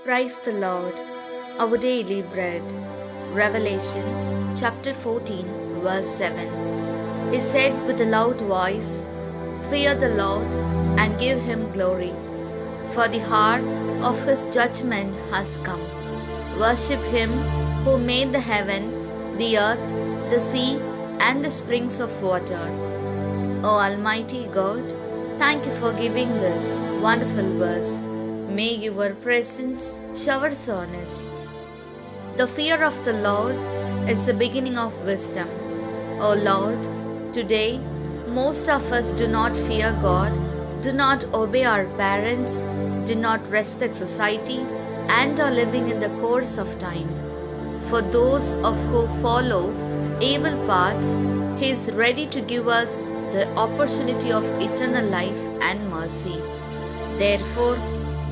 Praise the Lord. Our daily bread. Revelation chapter 14 verse 7. He said with a loud voice, "Fear the Lord and give him glory, for the hour of his judgment has come. Worship him who made the heaven, the earth, the sea, and the springs of water." O Almighty God, thank you for giving this wonderful verse. May your presence showers on us. The fear of the Lord is the beginning of wisdom. O Lord, today most of us do not fear God, do not obey our parents, do not respect society, and are living in the course of time. For those of who follow evil paths, He is ready to give us the opportunity of eternal life and mercy. Therefore,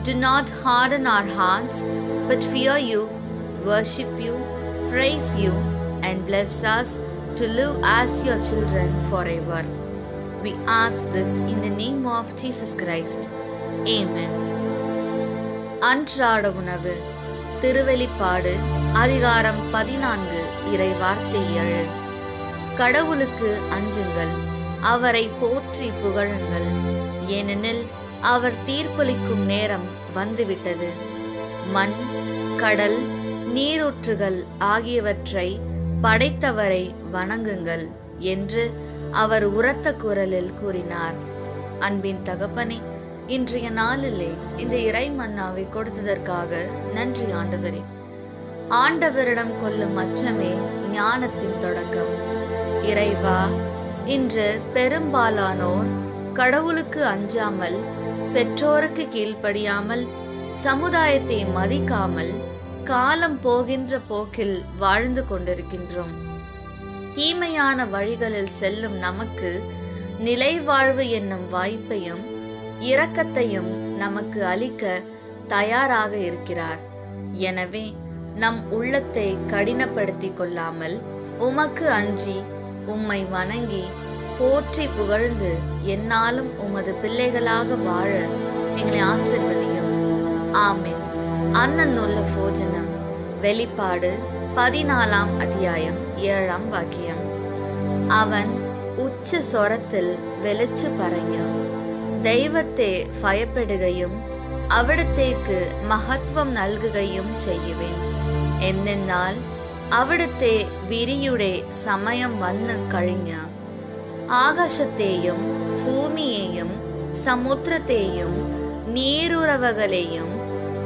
do not harden our hearts, but fear you, worship you, praise you, and bless us to live as your children forever. We ask this in the name of Jesus Christ. Amen. அன்றாட உணவு. திருவெளிப்பாடு அதிகாரம் 14 இறை வார்த்தை 7. கடவுளுக்கு அஞ்சுங்கள், அவரை போற்றி புகழுங்கள், ஏனெனில் அவர் தீர்ப்பளிக்கும் நேரம் வந்துவிட்டது. மண், கடல், நீரூற்றுகள் ஆகியவற்றை படைத்தவரை வணங்குங்கள் என்று அவர் உரத்த குரலில் கூறினார். அன்பின் தகப்பனே, இன்றைய நாளிலே இந்த இறை மன்னாவை கொடுத்ததற்காக நன்றி ஆண்டவரே. ஆண்டவரிடம் கொள்ளும் அச்சமே ஞானத்தின் தொடக்கம். இறைவா, இன்று பெரும்பாலானோர் கடவுளுக்கு அஞ்சாமல், பெற்றோருக்கு கீழ்ப்படியாமல், சமுதாயத்தை மதிக்காமல், காலம் போகின்ற போக்கில் வாழ்ந்து கொண்டிருக்கின்றோம். தீமையான வழிகளில் செல்லும் நமக்கு நிலை வாழ்வு என்னும் வாய்ப்பையும் இரக்கத்தையும் நமக்கு அளிக்க தயாராக இருக்கிறார். எனவே நம் உள்ளத்தை கடினப்படுத்திக் கொள்ளாமல், உமக்கு அஞ்சி உம்மை வணங்கி போற்றி புகழ்ந்து என்னாலும் உமது பிள்ளைகளாக வாழ எங்களை ஆசீர்வதியும். ஆமென். அன்னன்னுள்ள போஜனம். வெளிப்பாடு 14 அத்தியாயம் 7 வாக்கியம். അവൻ ഉച്ച സ്വരത്തിൽ വിളിച്ചു പറഞ്ഞു, ദൈവത്തെ ഭയപ്പെടുകയും അവിടുത്തേക്ക് മഹത്വം നൽകുകയും ചെയ്യുവിൻ. എന്നാൽ അവിടുത്തെ വിരിയുടെ സമയം വന്നു കഴിഞ്ഞ് ആകാശത്തെയും ഭൂമിയെയും സമുദ്രത്തെയും നീരുറവകളെയും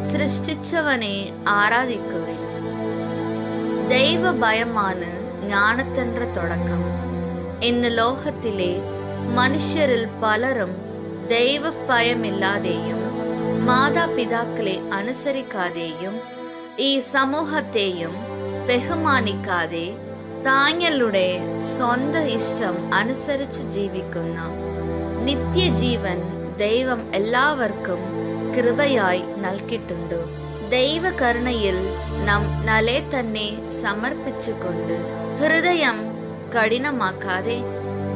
സൃഷ്ടിച്ചവനെ ആരാധിക്കുവിൻ. ദൈവഭയമാണ് ജ്ഞാനത്തിന്റെ തുടക്കം. ഇന്ന് ലോകത്തിലെ മനുഷ്യരിൽ പലരും ദൈവഭയമില്ലാതെയും മാതാപിതാക്കളെ അനുസരിക്കാതെയും ഈ സമൂഹത്തെയും ബഹുമാനിക്കാതെ താങ്കളുടെ സ്വന്തം ഇഷ്ടം അനുസരിച്ച് ജീവിക്കുന്ന നിത്യജീവൻ ദൈവം എല്ലാവർക്കും കൃപയായി നൽകിയിട്ടുണ്ട്. ദൈവകരുണയിൽ നാം നലെ തന്നെ സമർപ്പിച്ചുകൊണ്ട് ഹൃദയം കഠിനമാക്കാതെ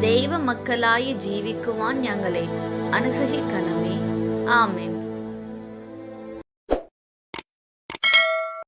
ദൈവമക്കളായി ജീവിക്കുവാൻ ഞങ്ങളെ അനുഗ്രഹിക്കണമേ. ആമേൻ.